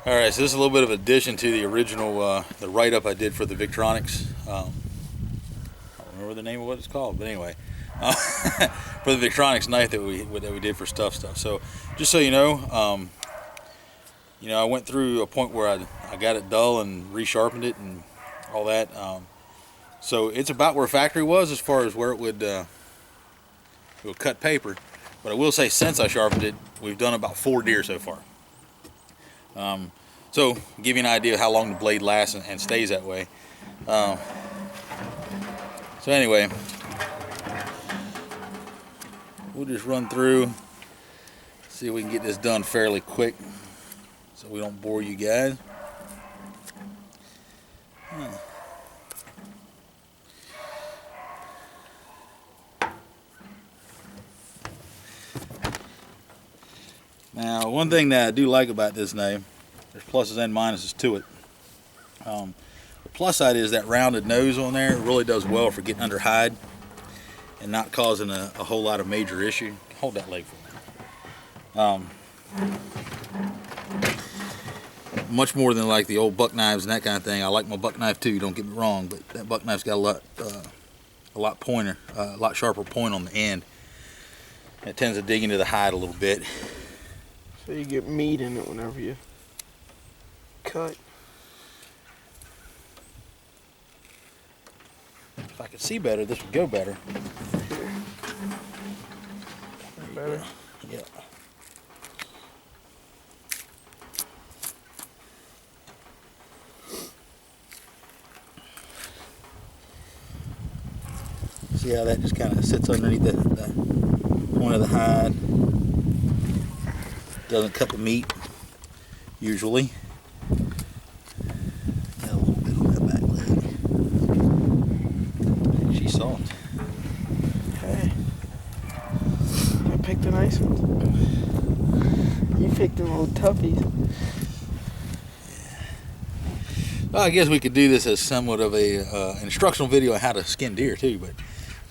Alright, so this is a little bit of addition to the original, the write-up I did for the Victronics. I don't remember the name of what it's called, but anyway. For the Victronics knife that we did for stuff. So, just so you know, I went through a point where I got it dull and resharpened it and all that. So it's about where factory was as far as where it would cut paper. But I will say, since I sharpened it, we've done about 4 deer so far. So give you an idea of how long the blade lasts and stays that way. So anyway, we'll just run through, see if we can get this done fairly quick so we don't bore you guys. Now, one thing that I do like about this knife, there's pluses and minuses to it. The plus side is that rounded nose on there. It really does well for getting under hide and not causing a whole lot of major issue. Hold that leg for me. Much more than like the old buck knives and that kind of thing. I like my buck knife too, don't get me wrong, but that buck knife's got a lot sharper point on the end. It tends to dig into the hide a little bit. So you get meat in it whenever you cut. If I could see better, this would go better. Better? Yeah. See how that just kind of sits underneath the point of the hide. Doesn't cut the meat, usually. Got a little bit on that back leg. She's soft. Hey. I picked a nice one. You picked them old toughies. Well, I guess we could do this as somewhat of a instructional video on how to skin deer too, but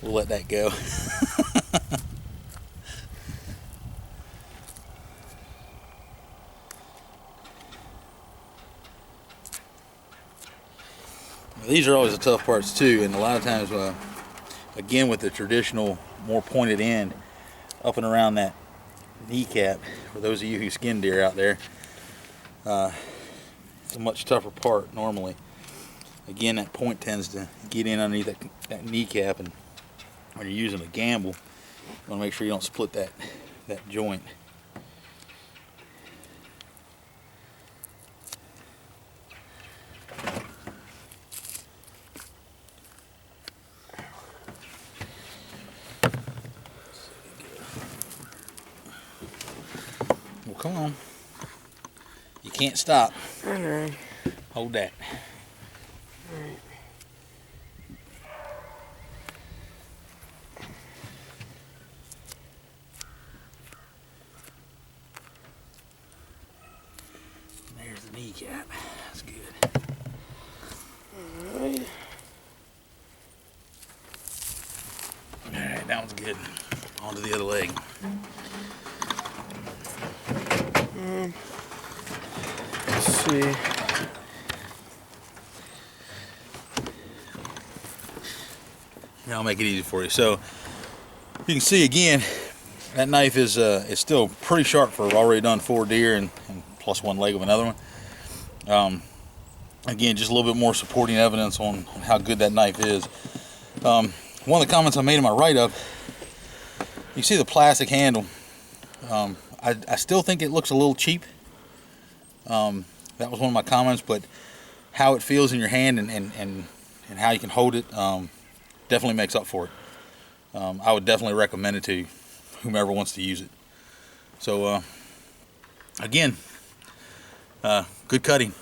we'll let that go. These are always the tough parts too, and a lot of times, again, with the traditional, more pointed end, up and around that kneecap, for those of you who skin deer out there, it's a much tougher part normally. Again, that point tends to get in underneath that kneecap, and when you're using a gamble, you want to make sure you don't split that joint. Well, come on. You can't stop. Alright. Hold that. Alright. There's the kneecap. That's good. Alright. Alright, that one's good. On to the other leg. Let's see. Here, I'll make it easy for you. So you can see again, that knife is still pretty sharp for already done 4 deer and plus 1 leg of another one. Again, just a little bit more supporting evidence on how good that knife is. One of the comments I made in my write-up, you see the plastic handle. I still think it looks a little cheap. That was one of my comments, but how it feels in your hand and how you can hold it definitely makes up for it. I would definitely recommend it to whomever wants to use it. So again, good cutting.